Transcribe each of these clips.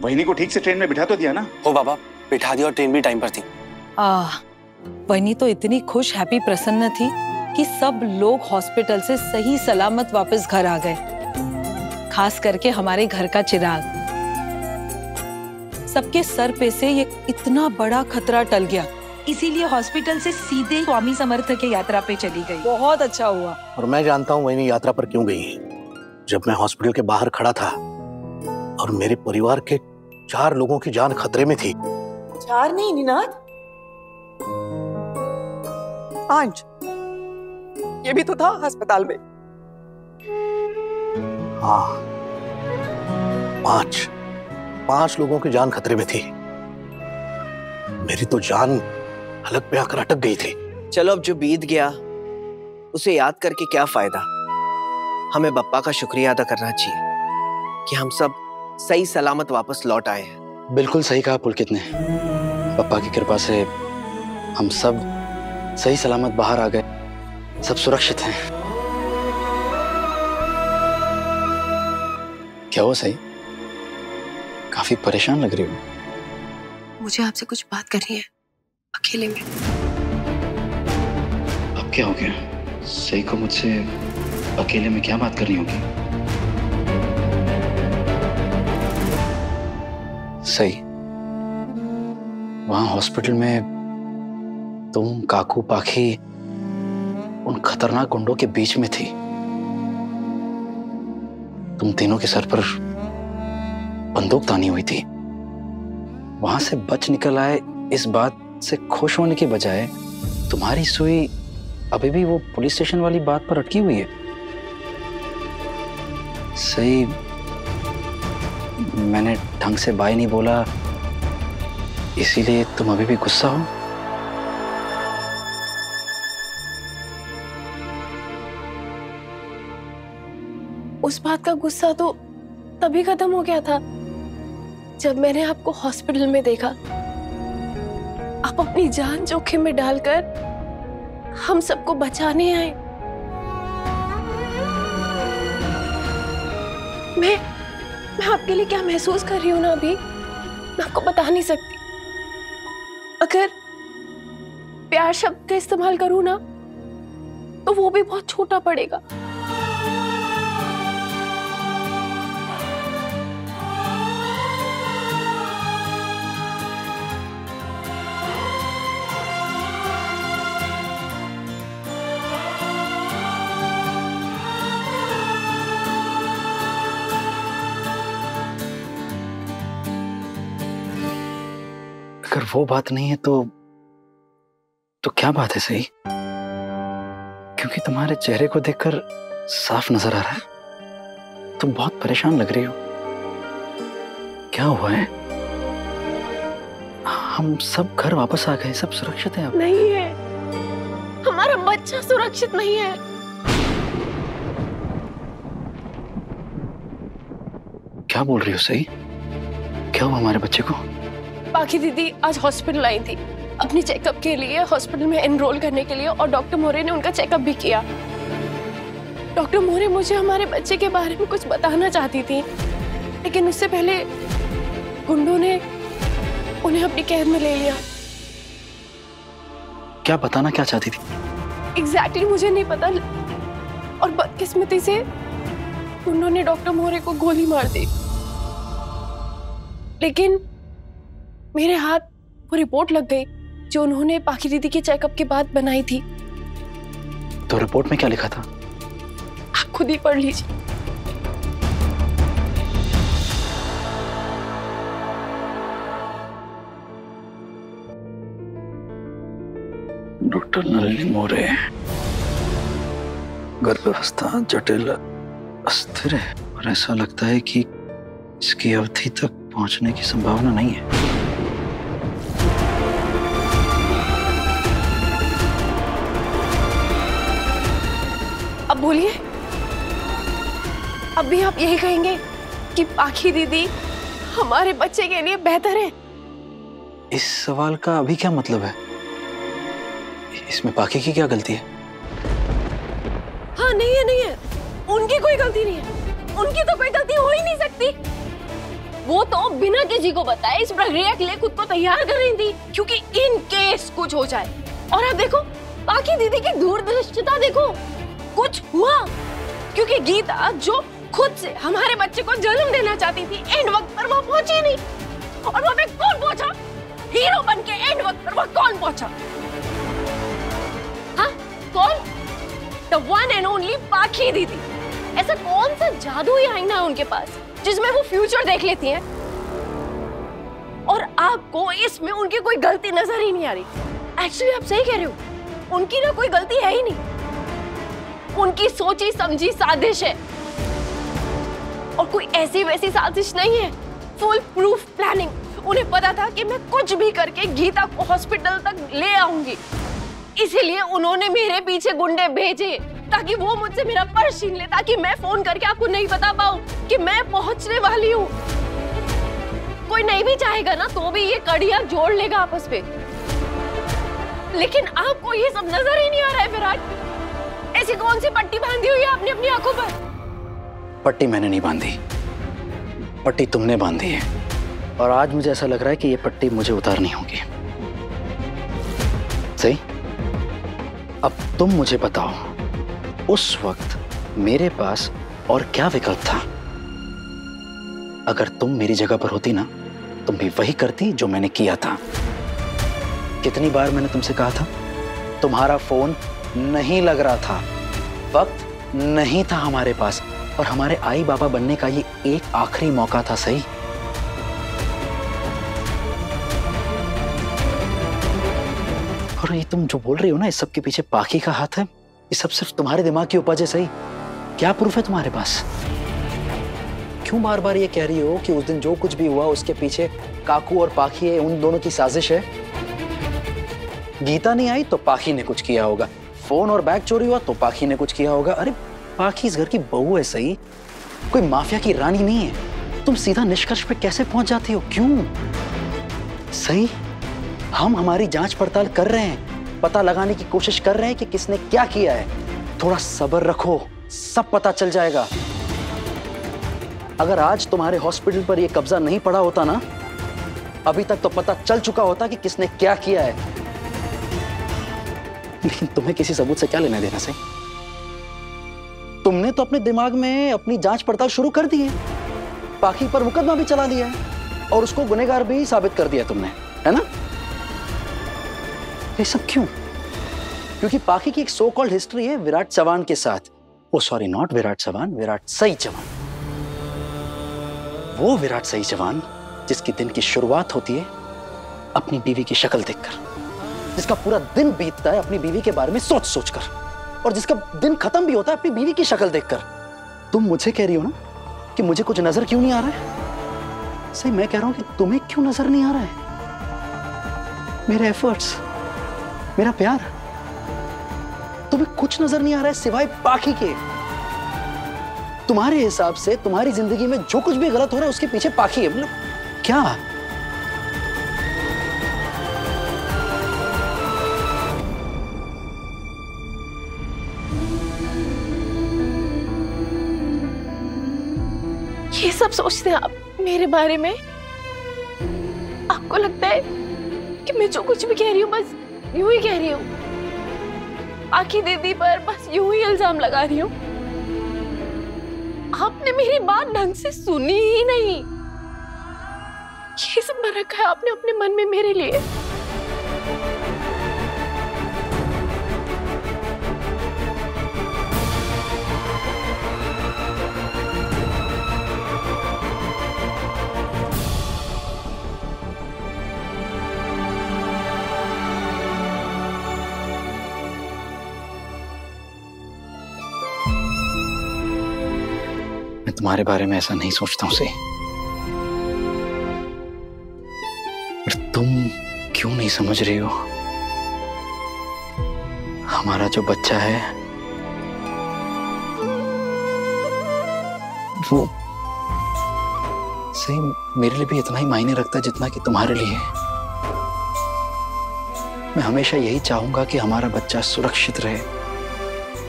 वहिनी को ठीक से ट्रेन में बिठा तो दिया ना? हो बाबा, बिठा दिया और ट्रेन भी टाइम पर थी। वहिनी तो इतनी खुश, हैप्पी, प्रसन्न थी कि सब लोग हॉस्पिटल से सही सलामत वापस घर आ गए। खास करके हमारे घर का चिराग। सबके सर पे से ये इतना बड़ा खतरा टल गया, इसीलिए हॉस्पिटल से सीधे स्वामी समर्थ के यात्रा पे चली गई। बहुत अच्छा हुआ। और मैं जानता हूँ वही यात्रा पर क्यों गई। जब मैं हॉस्पिटल के बाहर खड़ा था और मेरे परिवार के 4 लोगों की जान खतरे में थी। 4 नहीं निनाद, 5। ये भी तो था अस्पताल में। हाँ, 5 लोगों की जान खतरे में थी। मेरी तो जान हलक पे आकर अटक गई थी। चलो अब जो बीत गया उसे याद करके क्या फायदा। हमें बप्पा का शुक्रिया अदा करना चाहिए कि हम सब सही सलामत वापस लौट आए हैं। बिल्कुल सही कहा पुलकित ने। बप्पा की कृपा से हम सब सही सलामत बाहर आ गए, सब सुरक्षित हैं। क्या हुआ सही? काफी परेशान लग रही हो। मुझे आपसे कुछ बात करनी है, अकेले में। अब क्या हो गया? सही को मुझसे अकेले में क्या बात करनी होगी? सही, वहां हॉस्पिटल में तुम, काकू, पाखी उन खतरनाक गुंडों के बीच में थी। तुम तीनों के सर पर बंदूक तानी हुई थी। वहां से बच निकल आए इस बात से खुश होने के बजाय तुम्हारी सुई अभी भी वो पुलिस स्टेशन वाली बात पर अटकी हुई है। सही, मैंने ढंग से बाय नहीं बोला, इसीलिए तुम अभी भी गुस्सा हो? उस बात का गुस्सा तो तभी खत्म हो गया था जब मैंने आपको हॉस्पिटल में देखा। आप अपनी जान जोखिम में डालकर हम सबको बचाने आए। मैं आपके लिए क्या महसूस कर रही हूं ना अभी, मैं आपको बता नहीं सकती। अगर प्यार शब्द का इस्तेमाल करूं ना तो वो भी बहुत छोटा पड़ेगा। अगर वो बात नहीं है तो क्या बात है सही? क्योंकि तुम्हारे चेहरे को देखकर साफ नजर आ रहा है तुम बहुत परेशान लग रही हो। क्या हुआ है? हम सब घर वापस आ गए, सब सुरक्षित है अब? नहीं है, हमारा बच्चा सुरक्षित नहीं है। क्या बोल रही हो सही? क्या हुआ हमारे बच्चे को? पाखी दीदी आज हॉस्पिटल आई थी अपनी चेकअप के लिए, हॉस्पिटल में एनरोल करने के लिए, और डॉक्टर मोरे ने उनका चेकअप भी किया। डॉक्टर मोरे मुझे हमारे बच्चे के बारे में कुछ बताना चाहती थी, लेकिन उससे पहले गुंडों ने उन्हें अपनी कैद में ले लिया। क्या बताना क्या चाहती थी? एग्जैक्टली मुझे नहीं पता, और बदकिस्मती से गुंडों ने डॉक्टर मोरे को गोली मार दी। लेकिन मेरे हाथ वो रिपोर्ट लग गई जो उन्होंने पाखी दीदी के चेकअप के बाद बनाई थी। तो रिपोर्ट में क्या लिखा था? आप खुद ही पढ़ लीजिए। डॉक्टर नलिनी मोरे, गर्भावस्था जटिल अस्थिर है और ऐसा लगता है कि इसकी अवधि तक पहुंचने की संभावना नहीं है। अब बोलिए, अब भी आप यही कहेंगे कि पाखी दीदी हमारे बच्चे के लिए बेहतर है? इस सवाल का अभी क्या मतलब है? इसमें पाखी की क्या गलती है? हाँ, नहीं है, उनकी कोई गलती नहीं है। उनकी तो कोई गलती हो ही नहीं सकती। वो तो बिना किसी को बताए इस प्रक्रिया के लिए खुद को तैयार कर रही थी, क्योंकि इन केस कुछ हो जाए। और अब देखो बाकी दीदी की दूरदर्शिता देखो, कुछ हुआ क्योंकि गीता जो खुद से हमारे बच्चे को जन्म देना चाहती थी, एंड वक्त पर वो पहुंची नहीं। और वो कौन पहुंचा? हीरो बन के एंड वक्त पर वो कौन पहुंचा? हाँ कौन? द वन एंड ओनली पाखी दीदी। ऐसा कौन सा जादुई आईना है उनके पास जिसमें वो फ्यूचर देख लेती हैं? और आपको इसमें उनकी कोई गलती नजर ही नहीं आ रही। एक्चुअली आप सही कह रहे हो, उनकी ना कोई गलती है ही नहीं। उनकी सोची समझी साजिश है, और कोई ऐसी वैसी साजिश नहीं है, फुल प्रूफ प्लानिंग। उन्हें पता था कि मैं कुछ भी करके गीता को हॉस्पिटल तक ले आऊंगी, इसीलिए उन्होंने मेरे पीछे गुंडे भेजे ताकि वो मुझसे मेरा पर्स छीन ले, ताकि मैं फोन करके आपको नहीं बता पाऊं कि मैं पहुंचने वाली हूँ। कोई नहीं भी चाहेगा ना तो भी ये कड़ियां जोड़ लेगा आपस में। लेकिन आपको ये सब नजर ही नहीं आ रहा है विराट। ऐसी कौन सी पट्टी बांधी हुई है आपने अपनी आंखों पर? पट्टी मैंने नहीं बांधी, पट्टी तुमने बांधी है। और आज मुझे ऐसा लग रहा है कि ये पट्टी मुझे उतारनी होगी। सही? अब तुम मुझे बताओ, उस वक्त मेरे पास और क्या विकल्प था? अगर तुम मेरी जगह पर होती ना, तुम भी वही करती जो मैंने किया था। कितनी बार मैंने तुमसे कहा था, तुम्हारा फोन नहीं लग रहा था, वक्त नहीं था हमारे पास, और हमारे आई बाबा बनने का ये एक आखिरी मौका था। सही? और ये तुम जो बोल रही हो ना, इस सब के पीछे पाखी का हाथ है, ये सब सिर्फ तुम्हारे दिमाग की उपज है। सही? क्या प्रूफ है तुम्हारे पास? क्यों बार बार ये कह रही हो कि उस दिन जो कुछ भी हुआ उसके पीछे काकू और पाखी है, उन दोनों की साजिश है? गीता नहीं आई तो पाखी ने कुछ किया होगा, फोन और बैग चोरी हुआ तो पाखी ने कुछ किया होगा। अरे पाखी इस घर की बहू है। सही? कोई माफिया की रानी नहीं है। तुम सीधा निष्कर्ष पे कैसे पहुंच जाती हो? क्यों? सही? हम हमारी जांच पड़ताल कर रहे हैं, पता लगाने की कोशिश कर रहे हैं कि किसने क्या किया है। थोड़ा सब्र रखो, सब पता चल जाएगा। अगर आज तुम्हारे हॉस्पिटल पर यह कब्जा नहीं पड़ा होता ना, अभी तक तो पता चल चुका होता कि किसने क्या किया है। लेकिन तुम्हें किसी सबूत से क्या लेना देना? से तुमने तो अपने दिमाग में अपनी जांच पड़ताल शुरू कर दी है, पाखी पर मुकदमा भी चला दिया है और उसको गुनहगार भी साबित कर दिया तुमने, है ना? ये सब क्यों? क्योंकि पाखी की एक सो कॉल्ड हिस्ट्री है विराट चव्हाण के साथ। ओ सॉरी, नॉट विराट चव्हाण, विराट सई चव्हाण। वो विराट सई चव्हाण जिसकी दिन की शुरुआत होती है अपनी बीवी की शक्ल देखकर, जिसका पूरा दिन बीतता है अपनी बीवी के बारे में सोच सोच कर, और जिसका दिन खत्म भी होता है अपनी बीवी की शक्ल देखकर। तुम मुझे कह रही हो ना कि मुझे कुछ नजर क्यों नहीं आ रहा है? सही मैं कह रहा हूं कि तुम्हें क्यों नजर नहीं आ रहा है? मेरे एफर्ट्स, मेरा प्यार, तुम्हें कुछ नजर नहीं आ रहा है सिवाय पाखी के। तुम्हारे हिसाब से तुम्हारी जिंदगी में जो कुछ भी गलत हो रहा है उसके पीछे पाखी है। मतलब क्या? ये सब सोचते हैं आप मेरे बारे में? आपको लगता है कि मैं जो कुछ भी कह रही हूँ बस यूं ही कह रही हूँ, आखी दीदी पर बस यूं ही इल्जाम लगा रही हूँ? आपने मेरी बात ढंग से सुनी ही नहीं। ये सब रखा है आपने अपने मन में मेरे लिए। मैं तुम्हारे बारे में ऐसा नहीं सोचता हूं। से पर तुम क्यों नहीं समझ रही हो? हमारा जो बच्चा है वो सही मेरे लिए भी इतना ही मायने रखता है जितना कि तुम्हारे लिए। मैं हमेशा यही चाहूंगा कि हमारा बच्चा सुरक्षित रहे,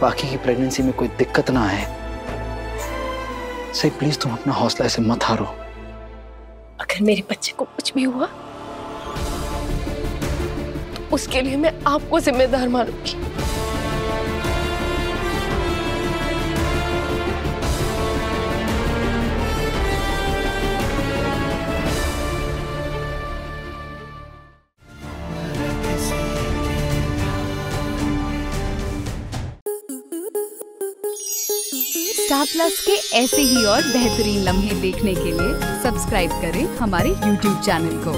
बाकी की प्रेगनेंसी में कोई दिक्कत ना आए। सही प्लीज तुम अपना हौसला ऐसे मत हारो। अगर मेरे बच्चे को कुछ भी हुआ तो उसके लिए मैं आपको जिम्मेदार मानूंगी। स्टार प्लस के ऐसे ही और बेहतरीन लम्हे देखने के लिए सब्सक्राइब करें हमारे YouTube चैनल को।